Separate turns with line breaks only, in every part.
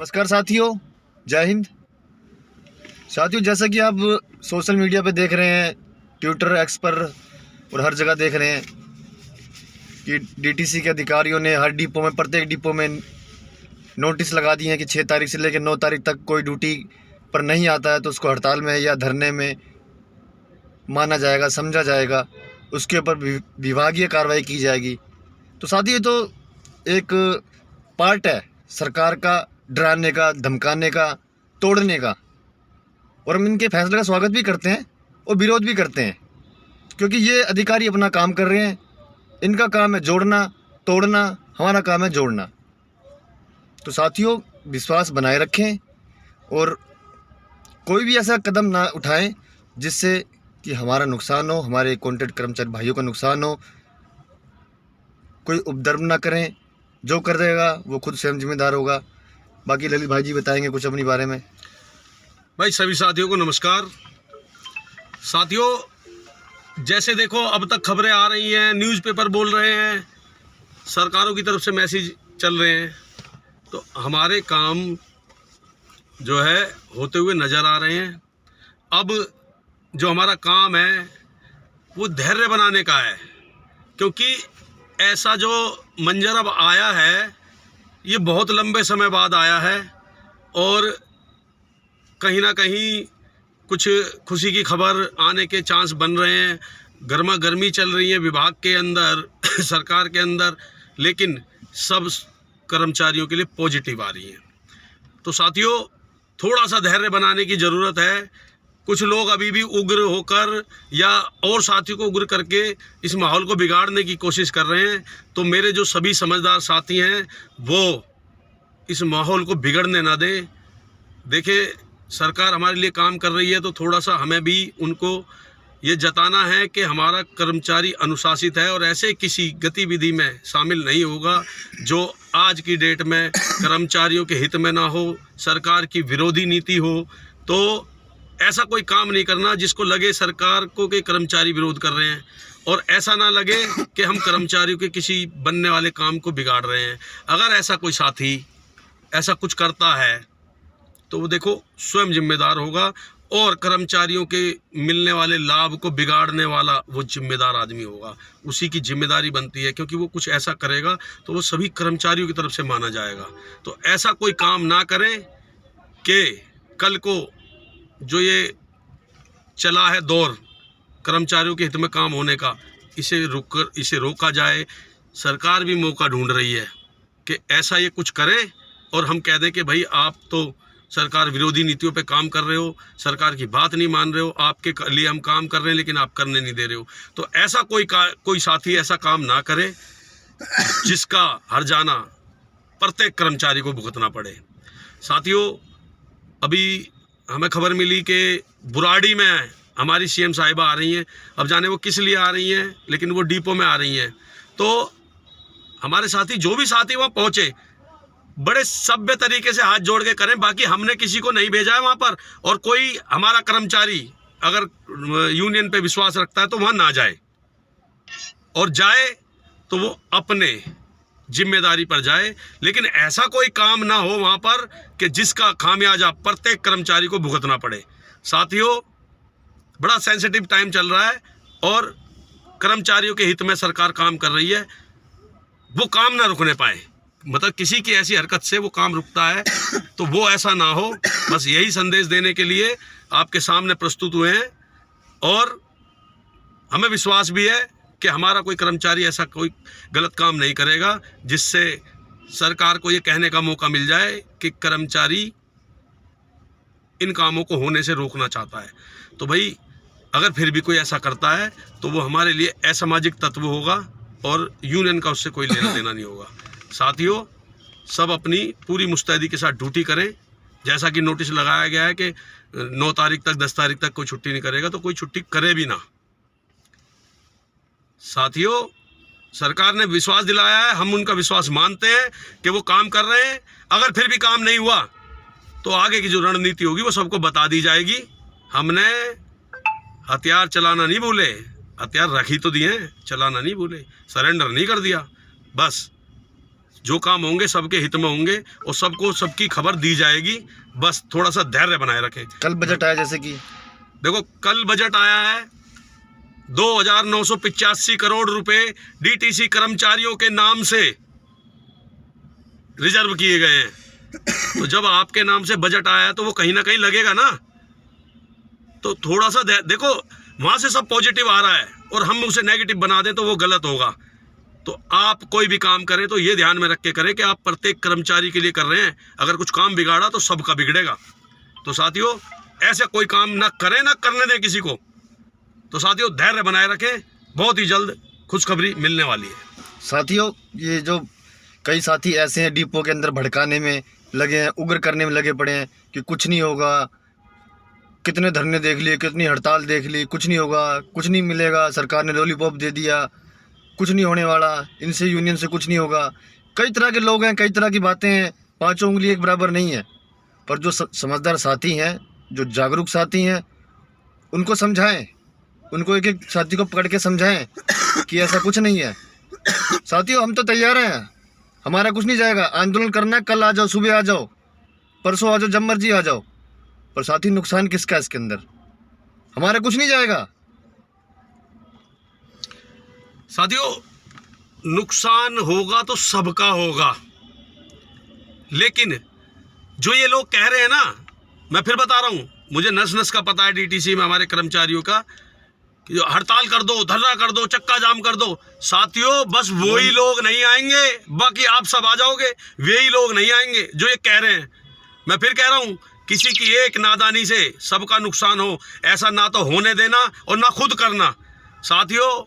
नमस्कार साथियों, जय हिंद। साथियों, जैसा कि आप सोशल मीडिया पे देख रहे हैं, ट्विटर, एक्स पर और हर जगह देख रहे हैं कि डीटीसी के अधिकारियों ने हर डिपो में, प्रत्येक डिपो में नोटिस लगा दिए हैं कि 6 तारीख से लेकर 9 तारीख तक कोई ड्यूटी पर नहीं आता है तो उसको हड़ताल में या धरने में माना जाएगा, समझा जाएगा, उसके ऊपर विभागीय कार्रवाई की जाएगी। तो साथियों, ये तो एक पार्ट है सरकार का डराने का, धमकाने का, तोड़ने का, और हम इनके फैसले का स्वागत भी करते हैं और विरोध भी करते हैं, क्योंकि ये अधिकारी अपना काम कर रहे हैं। इनका काम है जोड़ना, तोड़ना, हमारा काम है जोड़ना। तो साथियों, विश्वास बनाए रखें और कोई भी ऐसा कदम ना उठाएं जिससे कि हमारा नुकसान हो, हमारे कॉन्ट्रैक्ट कर्मचारी भाइयों का नुकसान हो। कोई उपद्रव ना करें, जो कर देगा वो खुद स्वयं जिम्मेदार होगा। बाकी ललित भाई जी बताएंगे कुछ अपने बारे में।
भाई सभी साथियों को नमस्कार। साथियों, जैसे देखो अब तक खबरें आ रही हैं, न्यूज़पेपर बोल रहे हैं, सरकारों की तरफ से मैसेज चल रहे हैं, तो हमारे काम जो है होते हुए नज़र आ रहे हैं। अब जो हमारा काम है वो धैर्य बनाने का है, क्योंकि ऐसा जो मंजर अब आया है ये बहुत लंबे समय बाद आया है और कहीं ना कहीं कुछ खुशी की खबर आने के चांस बन रहे हैं। गर्मा गर्मी चल रही है विभाग के अंदर, सरकार के अंदर, लेकिन सब कर्मचारियों के लिए पॉजिटिव आ रही है। तो साथियों, थोड़ा सा धैर्य बनाने की ज़रूरत है। कुछ लोग अभी भी उग्र होकर या और साथियों को उग्र करके इस माहौल को बिगाड़ने की कोशिश कर रहे हैं। तो मेरे जो सभी समझदार साथी हैं वो इस माहौल को बिगड़ने ना दें। देखिए, सरकार हमारे लिए काम कर रही है, तो थोड़ा सा हमें भी उनको ये जताना है कि हमारा कर्मचारी अनुशासित है और ऐसे किसी गतिविधि में शामिल नहीं होगा जो आज की डेट में कर्मचारियों के हित में ना हो, सरकार की विरोधी नीति हो। तो ऐसा कोई काम नहीं करना जिसको लगे सरकार को के कर्मचारी विरोध कर रहे हैं, और ऐसा ना लगे कि हम कर्मचारियों के किसी बनने वाले काम को बिगाड़ रहे हैं। अगर ऐसा कोई साथी ऐसा कुछ करता है तो वो देखो स्वयं जिम्मेदार होगा, और कर्मचारियों के मिलने वाले लाभ को बिगाड़ने वाला वो जिम्मेदार आदमी होगा। उसी की जिम्मेदारी बनती है, क्योंकि वो कुछ ऐसा करेगा तो वो सभी कर्मचारियों की तरफ से माना जाएगा। तो ऐसा कोई काम ना करें कि कल को जो ये चला है दौर कर्मचारियों के हित में काम होने का, इसे रोका जाए। सरकार भी मौका ढूंढ रही है कि ऐसा ये कुछ करे और हम कह दें कि भाई आप तो सरकार विरोधी नीतियों पे काम कर रहे हो, सरकार की बात नहीं मान रहे हो, आपके लिए हम काम कर रहे हैं लेकिन आप करने नहीं दे रहे हो। तो ऐसा कोई साथी ऐसा काम ना करे जिसका हर्जाना प्रत्येक कर्मचारी को भुगतना पड़े। साथियों, अभी हमें खबर मिली कि बुराड़ी में हमारी सीएम साहिबा आ रही हैं। अब जाने वो किस लिए आ रही हैं, लेकिन वो डिपो में आ रही हैं। तो हमारे साथी, जो भी साथी वहाँ पहुँचे, बड़े सभ्य तरीके से हाथ जोड़ के करें। बाकी हमने किसी को नहीं भेजा है वहाँ पर, और कोई हमारा कर्मचारी अगर यूनियन पे विश्वास रखता है तो वहाँ ना जाए, और जाए तो वो अपने जिम्मेदारी पर जाए। लेकिन ऐसा कोई काम ना हो वहाँ पर कि जिसका खामियाजा प्रत्येक कर्मचारी को भुगतना पड़े। साथियों, बड़ा सेंसिटिव टाइम चल रहा है और कर्मचारियों के हित में सरकार काम कर रही है। वो काम ना रुकने पाए, मतलब किसी की ऐसी हरकत से वो काम रुकता है तो वो ऐसा ना हो। बस यही संदेश देने के लिए आपके सामने प्रस्तुत हुए हैं, और हमें विश्वास भी है कि हमारा कोई कर्मचारी ऐसा कोई गलत काम नहीं करेगा जिससे सरकार को ये कहने का मौका मिल जाए कि कर्मचारी इन कामों को होने से रोकना चाहता है। तो भाई, अगर फिर भी कोई ऐसा करता है तो वो हमारे लिए असामाजिक तत्व होगा और यूनियन का उससे कोई लेना देना नहीं होगा। साथियों, सब अपनी पूरी मुस्तैदी के साथ ड्यूटी करें। जैसा कि नोटिस लगाया गया है कि 9 तारीख तक, 10 तारीख तक कोई छुट्टी नहीं करेगा, तो कोई छुट्टी करे भी ना। साथियों, सरकार ने विश्वास दिलाया है, हम उनका विश्वास मानते हैं कि वो काम कर रहे हैं। अगर फिर भी काम नहीं हुआ तो आगे की जो रणनीति होगी वो सबको बता दी जाएगी। हमने हथियार चलाना नहीं भूले, हथियार रख ही तो दिए, चलाना नहीं भूले, सरेंडर नहीं कर दिया। बस जो काम होंगे सबके हित में होंगे और सबको सबकी खबर दी जाएगी। बस थोड़ा सा धैर्य बनाए रखें।
कल बजट आया, जैसे कि
देखो कल बजट आया है, 2,985 करोड़ रुपए डीटीसी कर्मचारियों के नाम से रिजर्व किए गए हैं। तो जब आपके नाम से बजट आया है तो वो कहीं ना कहीं लगेगा ना। तो थोड़ा सा देखो, वहां से सब पॉजिटिव आ रहा है और हम उसे नेगेटिव बना दें तो वो गलत होगा। तो आप कोई भी काम करें तो ये ध्यान में रख के करें कि आप प्रत्येक कर्मचारी के लिए कर रहे हैं। अगर कुछ काम बिगाड़ा तो सबका बिगड़ेगा। तो साथियों, ऐसे कोई काम ना करें, ना करने दें किसी को। तो साथियों, धैर्य बनाए रखें, बहुत ही जल्द खुशखबरी मिलने वाली है।
साथियों, ये जो कई साथी ऐसे हैं डिपो के अंदर भड़काने में लगे हैं, उग्र करने में लगे पड़े हैं कि कुछ नहीं होगा, कितने धरने देख लिए, कितनी हड़ताल देख ली, कुछ नहीं होगा, कुछ नहीं मिलेगा, सरकार ने लॉलीपॉप दे दिया, कुछ नहीं होने वाला, इनसे यूनियन से कुछ नहीं होगा। कई तरह के लोग हैं, कई तरह की बातें हैं, पांचों उंगली एक बराबर नहीं है। पर जो समझदार साथी हैं, जो जागरूक साथी हैं, उनको समझाएं, उनको एक एक साथी को पकड़ के समझाएं कि ऐसा कुछ नहीं है। साथियों, हम तो तैयार हैं, हमारा कुछ नहीं जाएगा। आंदोलन करना है, कल आ जाओ, सुबह आ जाओ, परसों आ जाओ, जब मर्जी आ जाओ। पर साथी, नुकसान किसका है इसके अंदर? हमारा कुछ नहीं जाएगा।
साथियों, नुकसान होगा तो सबका होगा। लेकिन जो ये लोग कह रहे हैं ना, मैं फिर बता रहा हूं, मुझे नस नस का पता है डीटीसी में हमारे कर्मचारियों का, कि हड़ताल कर दो, धरना कर दो, चक्का जाम कर दो। साथियों, बस वही लोग नहीं आएंगे, बाकी आप सब आ जाओगे। वही लोग नहीं आएंगे जो ये कह रहे हैं। मैं फिर कह रहा हूं, किसी की एक नादानी से सबका नुकसान हो, ऐसा ना तो होने देना और ना खुद करना। साथियों,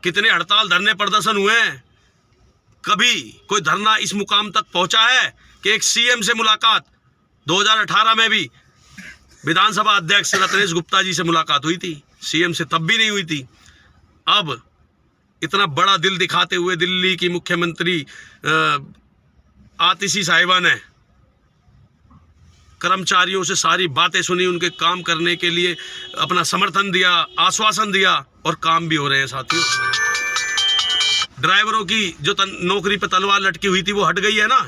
कितने हड़ताल, धरने, प्रदर्शन हुए हैं? कभी कोई धरना इस मुकाम तक पहुंचा है कि एक सीएम से मुलाकात? 2018 में भी विधानसभा अध्यक्ष रत्नेश गुप्ता जी से मुलाकात हुई थी, सीएम से तब भी नहीं हुई थी। अब इतना बड़ा दिल दिखाते हुए दिल्ली की मुख्यमंत्री आतिशी साहिबा ने कर्मचारियों से सारी बातें सुनी, उनके काम करने के लिए अपना समर्थन दिया, आश्वासन दिया, और काम भी हो रहे हैं। साथियों, ड्राइवरों की जो नौकरी पर तलवार लटकी हुई थी वो हट गई है ना।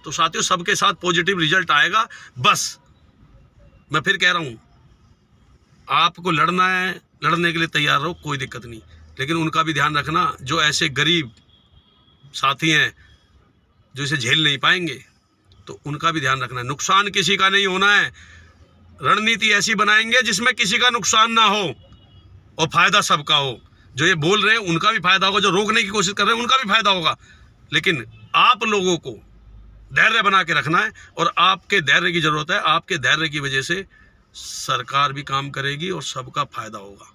तो साथियों, सबके साथ पॉजिटिव रिजल्ट आएगा। बस मैं फिर कह रहा हूं, आपको लड़ना है, लड़ने के लिए तैयार रहो, कोई दिक्कत नहीं। लेकिन उनका भी ध्यान रखना, जो ऐसे गरीब साथी हैं जो इसे झेल नहीं पाएंगे, तो उनका भी ध्यान रखना। नुकसान किसी का नहीं होना है। रणनीति ऐसी बनाएंगे जिसमें किसी का नुकसान ना हो और फायदा सबका हो। जो ये बोल रहे हैं उनका भी फायदा होगा, जो रोकने की कोशिश कर रहे हैं उनका भी फायदा होगा। लेकिन आप लोगों को धैर्य बना के रखना है, और आपके धैर्य की जरूरत है। आपके धैर्य की वजह से सरकार भी काम करेगी और सबका फायदा होगा,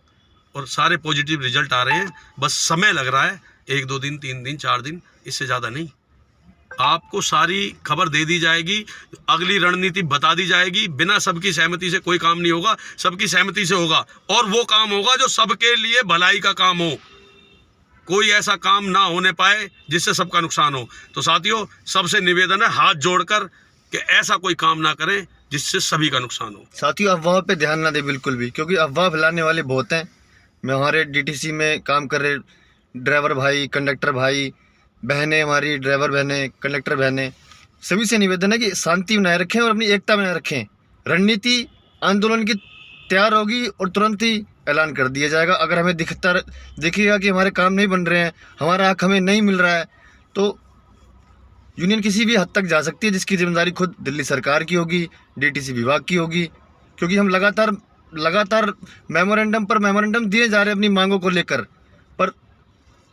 और सारे पॉजिटिव रिजल्ट आ रहे हैं। बस समय लग रहा है, 1 2 दिन, 3 दिन, 4 दिन, इससे ज़्यादा नहीं। आपको सारी खबर दे दी जाएगी, अगली रणनीति बता दी जाएगी। बिना सबकी सहमति से कोई काम नहीं होगा, सबकी सहमति से होगा, और वो काम होगा जो सबके लिए भलाई का काम हो। कोई ऐसा काम ना होने पाए जिससे सबका नुकसान हो। तो साथियों, सबसे निवेदन है हाथ जोड़कर कि ऐसा कोई काम ना करें जिससे सभी का नुकसान हो।
साथियों, अफवाह पे ध्यान ना दे बिल्कुल भी, क्योंकि अफवाह फैलाने वाले बहुत हैं। मैं हमारे डीटीसी में काम कर रहे ड्राइवर भाई, कंडक्टर भाई बहनें, हमारी ड्राइवर बहनें, कंडक्टर बहनें, सभी से निवेदन है कि शांति बनाए रखें और अपनी एकता बनाए रखें। रणनीति आंदोलन की तैयार होगी और तुरंत ही ऐलान कर दिया जाएगा। अगर हमें दिखेगा कि हमारे काम नहीं बन रहे हैं, हमारा हक हमें नहीं मिल रहा है, तो यूनियन किसी भी हद तक जा सकती है, जिसकी जिम्मेदारी खुद दिल्ली सरकार की होगी, डीटीसी विभाग की होगी। क्योंकि हम लगातार मेमोरेंडम पर मेमोरेंडम दिए जा रहे हैं अपनी मांगों को लेकर, पर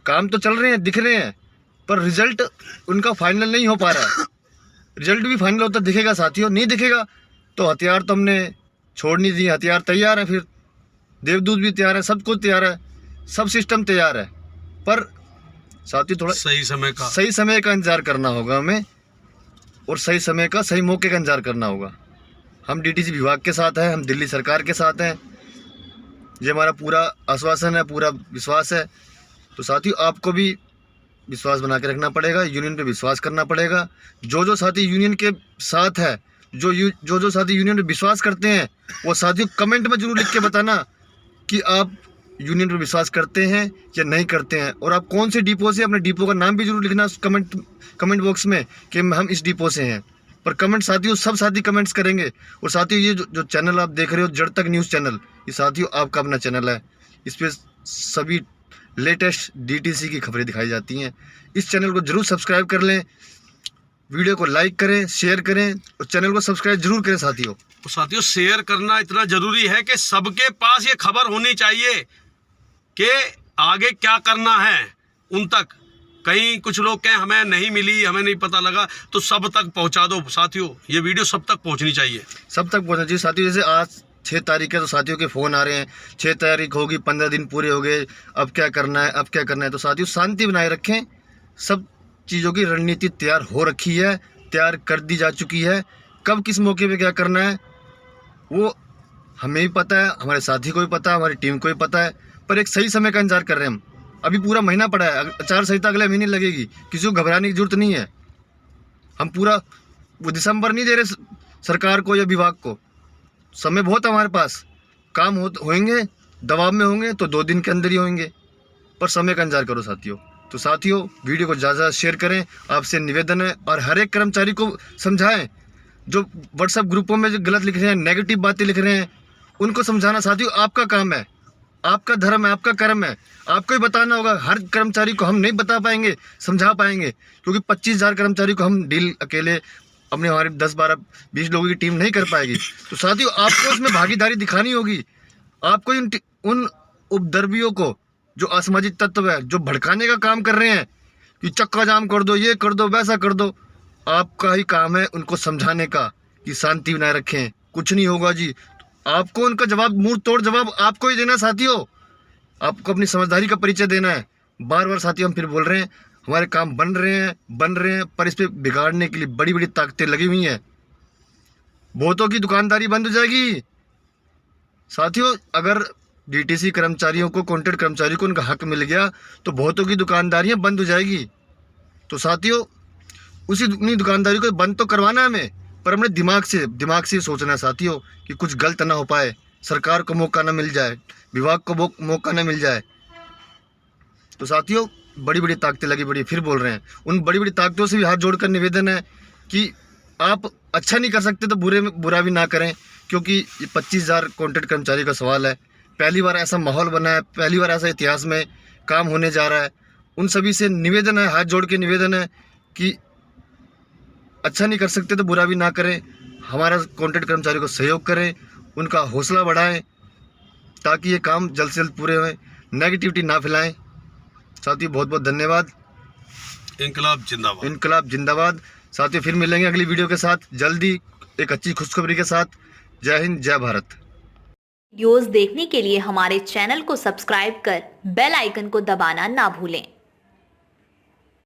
काम तो चल रहे हैं, दिख रहे हैं, पर रिजल्ट उनका फाइनल नहीं हो पा रहा है। रिजल्ट भी फाइनल होता दिखेगा साथियों, नहीं दिखेगा तो हथियार तो हमने छोड़ नहीं दिए, हथियार तैयार है, फिर देवदूत भी तैयार है, सब कुछ तैयार है, सब सिस्टम तैयार है। पर साथियों, थोड़ा सही समय का इंतजार करना होगा हमें, और सही समय का, सही मौके का इंतजार करना होगा। हम डीटीसी विभाग के साथ हैं, हम दिल्ली सरकार के साथ हैं, ये हमारा पूरा आश्वासन है, पूरा विश्वास है। तो साथियों, आपको भी विश्वास बना के रखना पड़ेगा, यूनियन पे विश्वास करना पड़ेगा। जो साथी यूनियन के साथ है, जो साथी यूनियन पे विश्वास करते हैं, वो साथियों कमेंट में जरूर लिख के बताना कि आप यूनियन पर विश्वास करते हैं या नहीं करते हैं, और आप कौन से डिपो से, अपने डिपो का नाम भी जरूर लिखना कमेंट बॉक्स में कि हम इस डिपो से हैं। पर कमेंट साथियों सब साथी कमेंट्स करेंगे। और साथियों ये जो चैनल आप देख रहे हो जड़ तक न्यूज़ चैनल, ये साथियों आपका अपना चैनल है। इस पर सभी लेटेस्ट डीटीसी की खबरें दिखाई जाती हैं। इस चैनल को जरूर सब्सक्राइब कर लें, वीडियो को लाइक करें, शेयर करें और चैनल को सब्सक्राइब जरूर करें साथियों।
तो साथियों शेयर करना इतना ज़रूरी है कि सबके पास ये खबर होनी चाहिए कि आगे क्या करना है उन तक। कहीं कुछ लोग कहें हमें नहीं मिली, हमें नहीं पता लगा, तो सब तक पहुंचा दो साथियों। ये वीडियो सब तक पहुंचनी चाहिए,
सब तक पहुंचना चाहिए साथियों। जैसे आज 6 तारीख है तो साथियों के फ़ोन आ रहे हैं, 6 तारीख होगी, 15 दिन पूरे हो गए, अब क्या करना है, अब क्या करना है। तो साथियों शांति बनाए रखें। सब चीज़ों की रणनीति तैयार हो रखी है, तैयार कर दी जा चुकी है। कब किस मौके पे क्या करना है वो हमें भी पता है, हमारे साथी को भी पता है, हमारी टीम को भी पता है। पर एक सही समय का इंतजार कर रहे हैं हम। अभी पूरा महीना पड़ा है, आचार संहिता अगले महीने लगेगी, किसी को घबराने की जरूरत नहीं है। हम पूरा वो दिसंबर नहीं दे रहे सरकार को या विभाग को, समय बहुत है हमारे पास। काम होंगे, दबाव में होंगे तो 2 दिन के अंदर ही होंगे, पर समय का इंतजार करो साथियों। तो साथियों वीडियो को ज़्यादा शेयर करें, आपसे निवेदन है। और हर एक कर्मचारी को समझाएं, जो व्हाट्सएप ग्रुपों में जो गलत लिख रहे हैं, नेगेटिव बातें लिख रहे हैं, उनको समझाना साथियों आपका काम है, आपका धर्म है, आपका कर्म है। आपको ही बताना होगा। हर कर्मचारी को हम नहीं बता पाएंगे, समझा पाएंगे, क्योंकि 25,000 कर्मचारी को हम डील अकेले अपने हमारे 10, 12, 20 लोगों की टीम नहीं कर पाएगी। तो साथियों आपको इसमें भागीदारी दिखानी होगी। आपको उन उपद्रवियों को, जो असामाजिक तत्व है, जो भड़काने का काम कर रहे हैं कि चक्का जाम कर दो, ये कर दो, वैसा कर दो, आपका ही काम है उनको समझाने का कि शांति बनाए रखें, कुछ नहीं होगा जी। आपको उनका जवाब, मुंह तोड़ जवाब आपको ही देना साथियों। आपको अपनी समझदारी का परिचय देना है। बार बार साथियों हम फिर बोल रहे हैं, हमारे काम बन रहे हैं, पर इस पर बिगाड़ने के लिए बड़ी बड़ी ताकतें लगी हुई हैं। बहुतों की दुकानदारी बंद हो जाएगी साथियों। अगर डीटीसी कर्मचारियों को, कॉन्ट्रैक्ट कर्मचारियों को उनका हक मिल गया तो बहुतों की दुकानदारियां बंद हो जाएगी। तो साथियों उन्हीं दुकानदारी को बंद तो करवाना है हमें, पर हमने दिमाग से सोचना है साथियों कि कुछ गलत ना हो पाए, सरकार को मौका ना मिल जाए, विभाग को मौका ना मिल जाए। तो साथियों बड़ी बड़ी ताकतें लगी पड़ी, फिर बोल रहे हैं, उन बड़ी बड़ी ताकतों से भी हाथ जोड़कर निवेदन है कि आप अच्छा नहीं कर सकते तो बुरा भी ना करें, क्योंकि ये 25,000 कॉन्ट्रैक्ट कर्मचारी का सवाल है। पहली बार ऐसा माहौल बना है, पहली बार ऐसा इतिहास में काम होने जा रहा है। उन सभी से निवेदन है, हाथ जोड़ के निवेदन है कि अच्छा नहीं कर सकते तो बुरा भी ना करें, हमारा कॉन्ट्रैक्ट कर्मचारी को सहयोग करें, उनका हौसला बढ़ाएं, ताकि ये काम जल्द से जल्द पूरे हों, नेगेटिविटी ना फैलाएं। साथियों बहुत बहुत धन्यवाद।
इनकलाब जिंदाबाद,
इनकलाब जिंदाबाद। साथियों फिर मिलेंगे अगली वीडियो के साथ जल्दी, एक अच्छी खुशखबरी के साथ। जय हिंद, जय भारत।
वीडियोस देखने के लिए हमारे चैनल को सब्सक्राइब कर बेल आइकन को दबाना ना भूलें।